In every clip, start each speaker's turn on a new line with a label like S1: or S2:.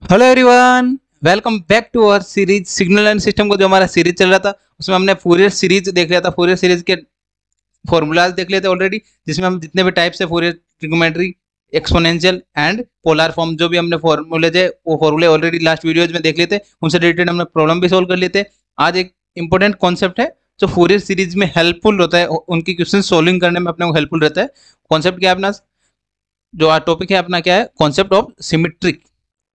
S1: Hello everyone, welcome back to our series signal and system को। जो हमारा series चल रहा था उसमें हमने फूरियर सीरीज देख लिया था। फूरियर सीरीज के फॉर्मूलाज देख लिए थे ऑलरेडी, जिसमें हम जितने भी टाइप्स है Fourier trigonometry, exponential and polar form, जो भी हमने फॉर्मूले थे वो फॉर्मूले ऑलरेडी लास्ट वीडियोज में देख लिए थे। उनसे रिलेटेड हमने प्रॉब्लम भी सोल्व कर लिए थे। आज एक इंपॉर्टेंट कॉन्सेप्ट है जो फूरियर सीरीज में हेल्पफुल होता है, उनकी क्वेश्चन सोल्विंग करने में अपने को हेल्पफुल रहता है। कॉन्सेप्ट क्या है अपना, जो आज टॉपिक है अपना क्या है, कॉन्सेप्ट ऑफ सिमेट्रिक,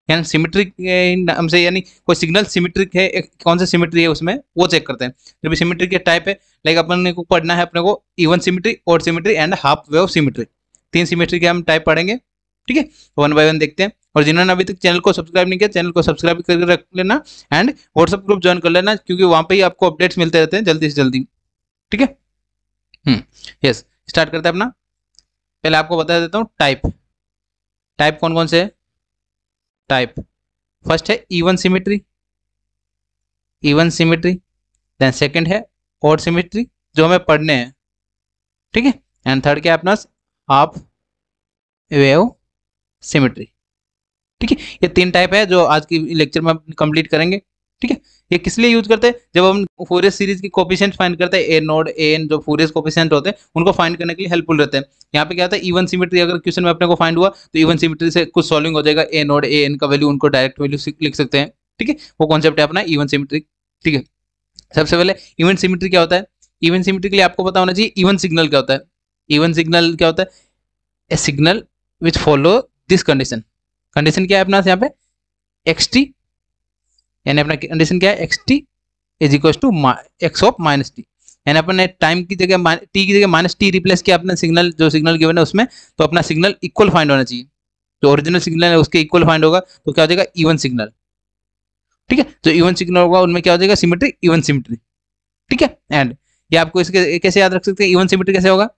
S1: यानी सिमेट्रिक नाम से, यानी कोई सिग्नल सिमेट्रिक है, कौन सा सिमेट्री है उसमें वो चेक करते हैं। जो भी सिमेट्रिक के टाइप है, लाइक अपन को पढ़ना है अपने को even symmetry, odd symmetry and half wave symmetry. तीन सिमेट्री के हम टाइप पढ़ेंगे, ठीक है। वन बाय वन देखते हैं। और जिन्होंने अभी तक चैनल को सब्सक्राइब नहीं किया, चैनल को सब्सक्राइब करके रख लेना एंड व्हाट्सएप ग्रुप ज्वाइन कर लेना, क्योंकि वहां पे ही आपको अपडेट्स मिलते रहते हैं जल्दी से जल्दी, ठीक है। यस, स्टार्ट करते हैं अपना। पहले आपको बता देता हूँ टाइप कौन कौन से है। टाइप फर्स्ट है इवन सिमेट्री, देन सेकंड है ऑड सिमेट्री जो हमें पढ़ने हैं, ठीक है। एंड थर्ड क्या है अपना, हाफ वेव सिमेट्री, ठीक है। ये तीन टाइप है जो आज की लेक्चर में कंप्लीट करेंगे, ठीक है। ये किस लिए यूज करते हैं, जब हम फूरियर सीरीज की कोफिशिएंट फाइंड करते हैं, ए नोड ए एन, जो फूरियर कोफिशिएंट होते हैं उनको फाइंड करने के लिए हेल्पफुल रहते हैं। यहाँ पे क्या होता है, इवन सिमेट्री अगर क्वेश्चन में अपने को फाइंड हुआ तो इवन सिमेट्री से कुछ सॉल्विंग हो जाएगा। ए नोड ए एन का वैल्यू उनको डायरेक्ट वैल्यू लिख सकते हैं, ठीक है। वो कॉन्सेप्ट है अपना इवन सिमेट्री, ठीक है। सबसे पहले इवन सिमेट्री क्या होता है। इवन सिमेट्री के लिए आपको पता होना चाहिए इवन सिग्नल क्या होता है। इवन सिग्नल क्या होता है, a signal which follow this condition. Condition क्या है अपना यहाँ पे, एक्स टी, यानी अपना कंडीशन क्या है, x t is equal to x of minus t, यानी अपने टाइम की जगह टी की जगह माइनस टी रिप्लेस किया अपने सिग्नल, जो सिग्नल गिवन है उसमें, तो अपना सिग्नल इक्वल फाइंड होना चाहिए। जो ओरिजिनल सिग्नल है उसके इक्वल फाइंड होगा तो क्या हो जाएगा, इवन सिग्नल, ठीक है। जो इवन सिग्नल होगा उनमें क्या हो जाएगा, सिमेट्री, इवन सिमेट्री, ठीक है। एंड ये आपको इसके कैसे याद रख सकते हैं, इवन सिमेट्री कैसे होगा,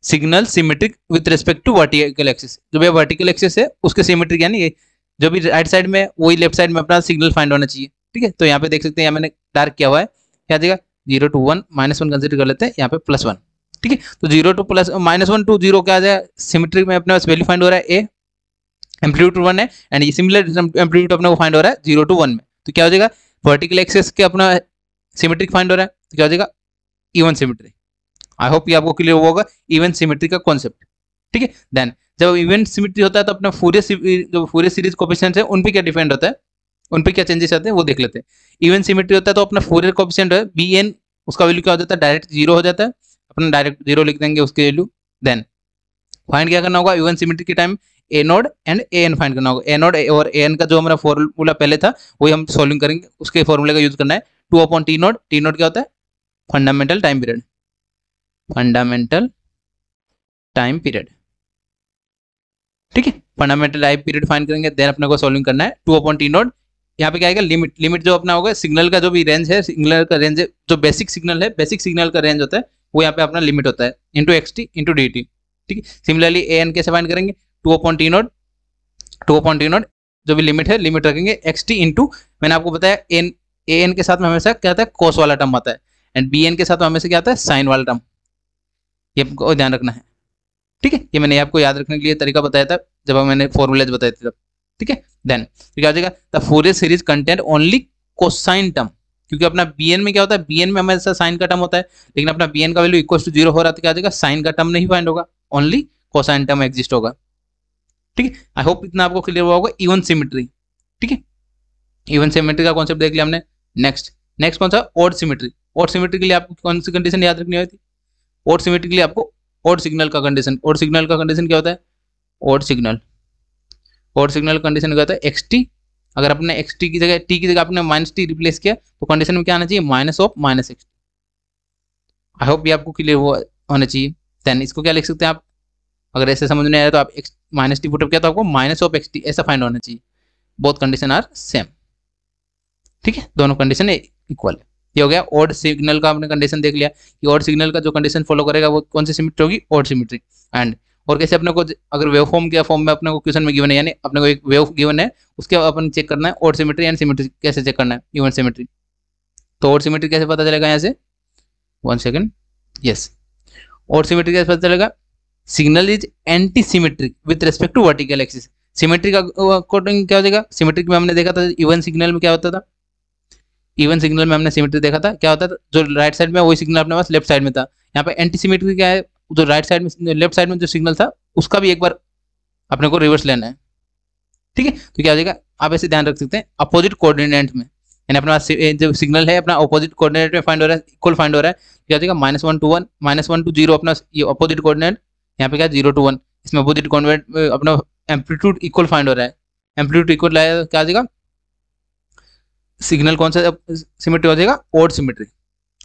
S1: signal symmetric with respect to vertical axis. जो भी वर्टिकल एक्सिस है उसके सिमेट्रिक, यानी ये जो भी राइट साइड में वही लेफ्ट साइड में अपना सिग्नल फाइंड होना चाहिए, ठीक है। तो यहाँ पे देख सकते हैं, यहाँ मैंने डार्क किया हुआ है, क्या देगा 0 to 1, -1 कंसिडर कर लेते हैं, यहाँ पे +1, ठीक है। तो 0 to -1 to 0 क्या आ जाए, सिमेट्रिक में अपने पास वैल्यू फाइंड हो रहा है ए, एम्पलीट्यूड 1 है, एंड ये सिमिलर एम्पलीट्यूड अपने को फाइंड हो रहा है 0 to 1 में, तो क्या हो जाएगा, वर्टिकल एक्सिस के अपना सिमेट्रिक फाइंड हो रहा है, तो क्या हो जाएगा, इवन सिमेट्री। आई होप ये आपको क्लियर होगा इवन सिमेट्री का कॉन्सेप्ट, ठीक है। देन जब इवन सिमेट्री होता है तो अपना फूरियर सीरीज कोफिशिएंट है उन पे क्या डिपेंड होता है, उन पे क्या चेंजेस आते हैं वो देख लेते हैं। इवन सिमेट्री होता है तो अपना फूरियर कोफिशिएंट है बी एन, उसका वैल्यू क्या हो जाता है, डायरेक्ट 0 हो जाता है, अपना डायरेक्ट 0 लिख देंगे उसकी वैल्यू। देन फाइंड क्या करना होगा, इवन सिमेट्री के time a naught and a n find करना होगा। ए नोड और ए एन का जो हमारा फॉर्मूला पहले था वही हम सॉल्विंग करेंगे, उसके फॉर्मूले का यूज करना है, 2/T नोड। टी नोड क्या होता है, fundamental time period, fundamental time period, ठीक है। फंडामेंटल टाइम पीरियड फाइंड करेंगे, देन अपने को सॉल्विंग करना है 2/T नोड। यहाँ पे क्या आएगा, लिमिट जो अपना होगा सिग्नल का, जो भी रेंज है सिग्नल का रेंज है, जो बेसिक सिग्नल है, बेसिक सिग्नल का रेंज होता है वो यहाँ पे अपना लिमिट होता है, into x t into d T, ठीक है। सिमिलरली ए एन कैसे फाइंड करेंगे, 2/T नोड जो भी लिमिट है, लिमिट रखेंगे एक्स टी इंटू, मैंने आपको बताया एन, ए एन के साथ में हमेशा क्या आता है, कॉस वाला टर्म आता है, एंड बी एन के साथ में हमेशा क्या आता है, साइन वाला टर्म। ये आपको ध्यान रखना है, ठीक है। ये मैंने आपको याद रखने के लिए तरीका बताया था जब मैंने फॉर्मूलेज बताए थे तब, ठीक है। देन क्या हो जाएगा, the Fourier series content only cosine term, क्योंकि अपना bn में क्या होता है, bn में हमेशा साइन का टर्म होता है, लेकिन अपना bn का वैल्यू इक्वल टू 0 हो रहा है तो क्या हो जाएगा, साइन का टर्म नहीं फाइंड होगा, ओनली कोसाइन टर्म एग्जिस्ट होगा, ठीक है। आई होप इतना आपको क्लियर हुआ होगा इवन सिमेट्री, ठीक है। इवन सिमेट्री का कॉन्सेप्ट देख लिया हमने। नेक्स्ट कौन सा, ऑड सिमेट्री। ऑड सिमेट्री के लिए आपको कौन सी कंडीशन याद रखनी होती, ऑड सिमेट्री के लिए आपको ऑड सिग्नल का कंडीशन, ऑड सिग्नल का कंडीशन क्या होता है, ऑड सिग्नल कंडीशन क्या होता है, एक्स टी, अगर अपने एक्स टी की जगह टी की जगह आपने -t रिप्लेस किया तो कंडीशन में क्या आना चाहिए, -(-x)। आई होप ये आपको क्लियर होना चाहिए। देन इसको क्या लिख सकते हैं आप, अगर ऐसे समझ में आया तो आप -t पुटअप किया तो आपको -(x)t ऐसा फाइंड होना चाहिए। बोथ कंडीशन आर सेम, ठीक है, दोनों कंडीशन इक्वल है। ये हो गया ऑड सिग्नल का, आपने कंडीशन देख लिया कि ऑड सिग्नल का जो कंडीशन फॉलो करेगा वो कौन सी सिमेट्री होगी, ऑड सिमेट्री। एंड और कैसे अपने को, अगर वेव फॉर्म के फॉर्म में अपने को क्वेश्चन में गिवन है, यानी अपने को एक वेव गिवन है उसके अपन चेक करना है ऑड सिमेट्री एंड सिमेट्री कैसे चेक करना है, इवन सिमेट्री। तो ऑड सिमेट्री कैसे पता चलेगा, यहाँ से 1 सेकंड, यस, ऑड सिमेट्री कैसे पता चलेगा, signal is anti symmetric with respect to vertical axis. Symmetry का अकॉर्डिंग क्या हो जाएगा, सिमेट्रिक में हमने देखा था इवन सिग्नल में क्या होता था, इवन सिग्नल में हमने सिमेट्री देखा था, क्या होता था जो राइट साइड में वही सिग्नल अपने पास लेफ्ट साइड में था। यहाँ पे एंटी सिमेट्री क्या है, जो राइट साइड में लेफ्ट साइड में जो सिग्नल था उसका भी एक बार अपने को रिवर्स लेना है, ठीक है। तो क्या हो जाएगा, आप ऐसे ध्यान रख सकते हैं अपोजिट कोऑर्डिनेट में, यानी अपने पास जो सिग्नल है अपना अपोजिट कोऑर्डिनेट में फाइंड हो रहा है, इक्वल फाइंड हो रहा है, क्या हो जाएगा -1 to 1, -1 to 0 अपना ये अपोजिट कोऑर्डिनेट, यहाँ पे क्या 0 to 1, इसमें अपोजिट कोऑर्डिनेट अपना एम्पलीट्यूड इक्वल फाइंड हो रहा है, एम्पलीट्यूड इक्वल लाया क्या आ जाएगा, सिग्नल कौन सा सिमेट्री हो जाएगा, ऑड सिमेट्री।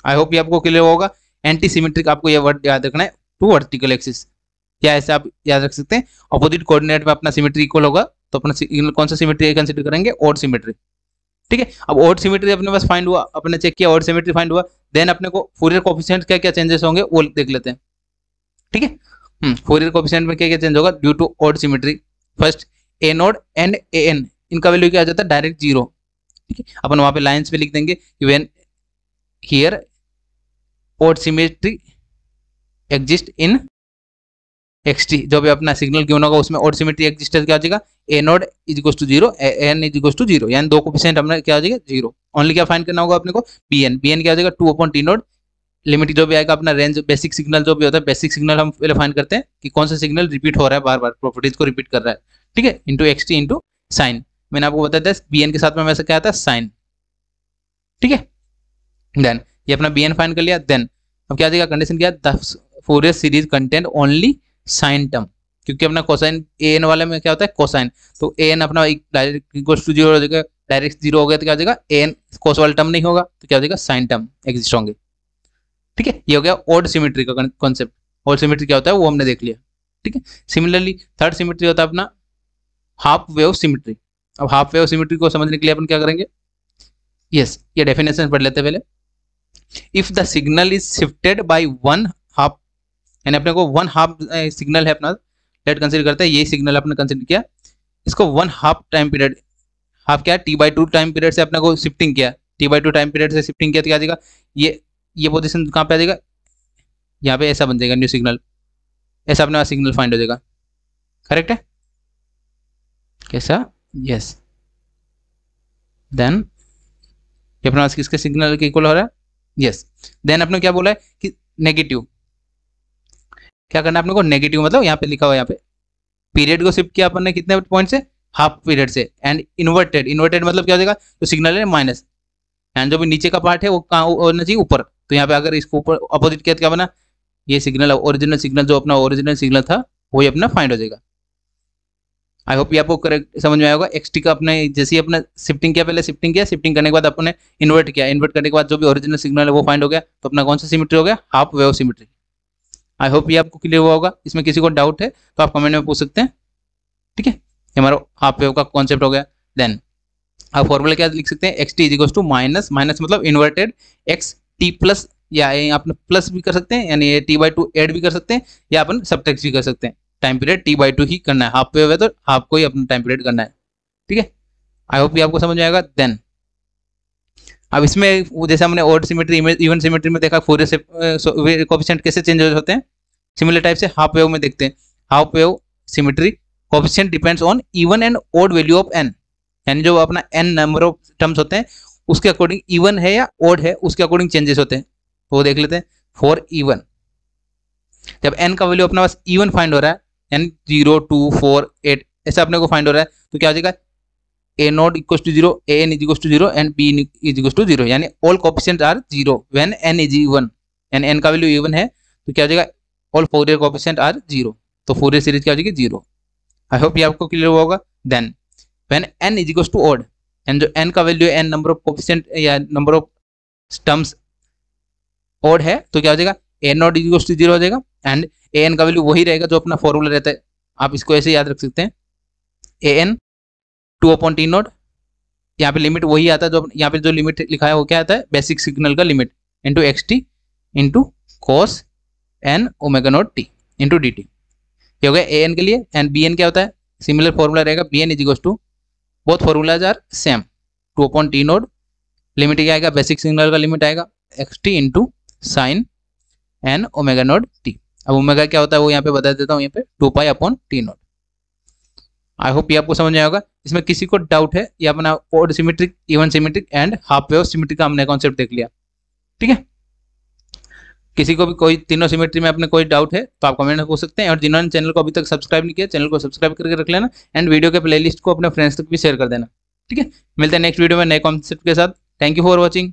S1: आई होप ये आपको क्लियर होगा। एंटी सिमेट्रिक आपको ये वर्ड याद रखना है, टू वर्टिकल एक्सिस, क्या ऐसे आप याद रख सकते हैं, अपोजिट कोऑर्डिनेट में अपना सिमेट्री इक्वल होगा तो अपना सिग्नल कौन सा सिमेट्री कंसीडर करेंगे, ऑड सिमेट्री, ठीक है। अब ऑड सिमेट्री अपने पास फाइंड हुआ, अपने चेक किया ऑड सिमेट्री फाइंड हुआ, देन अपने को फूरियर कोएफिशिएंट क्या क्या चेंजेस होंगे वो देख लेते हैं, ठीक है। फूरियर कोएफिशिएंट में क्या क्या चेंज होगा due to odd symmetry. First a naught and a n, इनका वैल्यू क्या आ जाता है, डायरेक्ट 0, ठीक है। अपन वहां पे लाइंस पे लिख देंगे when here odd symmetry exist in xt, जो भी अपना सिग्नल गिवन होगा उसमें ऑड सिमेट्री एग्जिस्ट क्या हो जाएगा, a node is equals to 0, A N is equals to 0, यानी दो कोएफिशिएंट हमने क्या हो जाएगा 0। ओनली क्या फाइंड करना होगा अपने को, bn, bn क्या हो जाएगा 2/t नोड, लिमिट जो भी आएगा अपना रेंज, बेसिक सिग्नल जो भी होता है, बेसिक सिग्नल हम पहले फाइंड करते हैं कि कौन सा सिग्नल रिपीट हो रहा है, बार बार प्रॉपर्टीज को रिपीट कर रहा है, ठीक है, इंटू xt इंटू साइन। मैंने आपको बताया था bn के साथ में वैसे क्या आता है, साइन, ठीक है। देन ये अपना bn फाइंड कर लिया, देन अब क्या आ जाएगा, कंडीशन क्या है, the Fourier series content only sine term, क्योंकि अपना कोसाइन एन वाले में क्या होता है कोसाइन, तो एन अपना डायरेक्ट इक्वल्स टू 0 हो जाएगा, डायरेक्ट 0 हो गया तो क्या हो जाएगा, एन कोस वाला टर्म नहीं होगा तो क्या हो जाएगा, साइन टर्म एग्जिस्ट होंगे, ठीक है। ये हो गया ऑड सिमेट्री का कॉन्सेप्ट। ऑड सिमेट्री क्या होता है वो हमने देख लिया, ठीक है। सिमिलरली थर्ड सिमेट्री होता है अपना हाफ वेव सिमेट्री। अब हाफ वेव सिमेट्री को समझने के लिए अपन क्या करेंगे, यस ये डेफिनेशन पढ़ लेते हैं पहले। If the signal is shifted by 1 half, यानी अपने को 1 हाफ सिग्नल है अपना, लेट कंसीडर करते हैं, ये सिग्नल अपने कंसीडर किया, इसको 1 हाफ टाइम पीरियड, हाफ क्या है t/2 टाइम पीरियड से अपने को शिफ्टिंग किया, t/2 टाइम पीरियड से शिफ्टिंग किया तो क्या आ जाएगा, ये पोजीशन कहाँ पे आ जाएगा, यहाँ पे ऐसा बन जाएगा न्यू सिग्नल, ऐसा अपने पास सिग्नल फाइंड हो जाएगा, करेक्ट है कैसा, यस। देन ये अपने पास किसके सिग्नल के इक्वल हो रहा है, यस। देन अपने क्या बोला है कि नेगेटिव, क्या करना है अपने को, नेगेटिव मतलब यहाँ पे लिखा हुआ है, यहाँ पे पीरियड को शिफ्ट किया अपन ने कितने पॉइंट से, हाफ पीरियड से, एंड इन्वर्टेड, इन्वर्टेड मतलब क्या हो जाएगा, तो सिग्नल है माइनस, एंड जो भी नीचे का पार्ट है वो कहाँ होना चाहिए, ऊपर, तो यहाँ पे अगर इसको ऊपर अपोजिट किया तो क्या बना, ये सिग्नल ओरिजिनल सिग्नल जो अपना ओरिजिनल सिग्नल था वही अपना फाइंड हो जाएगा। आई होप ये आपको करेक्ट समझ में आएगा। एक्सटी का अपने जैसे ही अपने शिफ्टिंग किया, पहले शिफ्टिंग किया, शिफ्टिंग करने के बाद अपने इन्वर्ट किया, इन्वर्ट करने के बाद जो भी ओरिजिनल सिग्नल है वो फाइंड हो गया, तो अपना कौन सा सिमेट्री हो गया, half wave symmetry. I hope ये आपको क्लियर हुआ होगा। इसमें किसी को डाउट है तो आप कमेंट में पूछ सकते हैं, ठीक है। हमारा हाफ वेव का कॉन्सेप्ट हो गया। देन आप फॉर्मूला क्या लिख सकते हैं, x t is to minus, minus मतलब इन्वर्टेड एक्स टी प्लस, या आप प्लस भी कर सकते हैं, यानी t/2 ऐड भी कर सकते हैं, या अपन सबट्रैक्ट भी कर सकते हैं। टाइम पीरियड t/2 ही करना है, हाफ वेव है तो हाफ को ही अपना टाइम पीरियड करना है, ठीक है। आई होप ये आपको समझ में आएगा। देन अब इसमें जैसे हमने ऑड सिमेट्री इवन सिमेट्री में देखा फूरियर कोएफिशिएंट कैसे चेंज होते हैं, सिमिलर टाइप से हाफ वेव में देखते हैं। Half wave symmetry coefficient depends on even and odd value of n, यानी जो अपना n नंबर ऑफ टर्म्स होते हैं उसके अकॉर्डिंग इवन है या ऑड है उसके अकॉर्डिंग चेंजेस होते हैं, तो वो देख लेते हैं। फॉर इवन, जब n का वैल्यू अपना पास इवन फाइंड हो रहा है, यानी 0 2 4 8 ऐसा अपने को फाइंड हो रहा है, तो क्या हो जाएगा, a not equals to 0, a n is equals to 0 and b is equals to 0, यानी all coefficient are 0 when n is even, यानी n का वैल्यू इवन है तो क्या हो जाएगा, ऑल फूरियर कोएफिशिएंट आर 0, तो फूरियर सीरीज क्या हो जाएगी 0। आई होप ये आपको क्लियर हुआ होगा। Then when n is equals to odd, and जो n का वैल्यू है n नंबर ऑफ कोएफिशिएंट या नंबर ऑफ टर्म्स ऑड है, तो क्या हो जाएगा, a not is equals to 0 हो जाएगा, एंड a n का वैल्यू वही रहेगा जो अपना फॉर्मूला रहता है। आप इसको ऐसे याद रख सकते हैं, a n 2/t नॉट, यहाँ पे लिमिट वही आता है जो यहाँ पे जो लिमिट लिखा है वो क्या आता है, बेसिक सिग्नल का limit into x t into cos n omega naught t into d t. ये हो गया ए एन के लिए। एंड बी एन क्या होता है, सिमिलर फॉर्मूला रहेगा, b n is equals to, both formulas are same, 2/t naught, limit क्या आएगा, बेसिक सिग्नल का लिमिट आएगा x t into sine n omega naught t. अब ओमेगा क्या होता है वो यहाँ पे बता देता हूँ, यहाँ पे 2π/t नोट। आई होप ये आपको समझ में आएगा। इसमें किसी को डाउट है, ये अपना odd symmetric, even symmetric and half wave symmetric का हमने कॉन्सेप्ट देख लिया। ठीक है, किसी को भी कोई तीनों सिमेट्री में अपने कोई डाउट है तो आप कमेंट में पूछ सकते हैं। और जिन्होंने चैनल को अभी तक सब्सक्राइब नहीं किया, चैनल को सब्सक्राइब करके रख लेना एंड वीडियो के प्लेलिस्ट को अपने फ्रेंड्स तक भी शेयर कर देना। ठीक है, मिलते हैं नेक्स्ट वीडियो में नए कॉन्सेप्ट के साथ। Thank you for watching.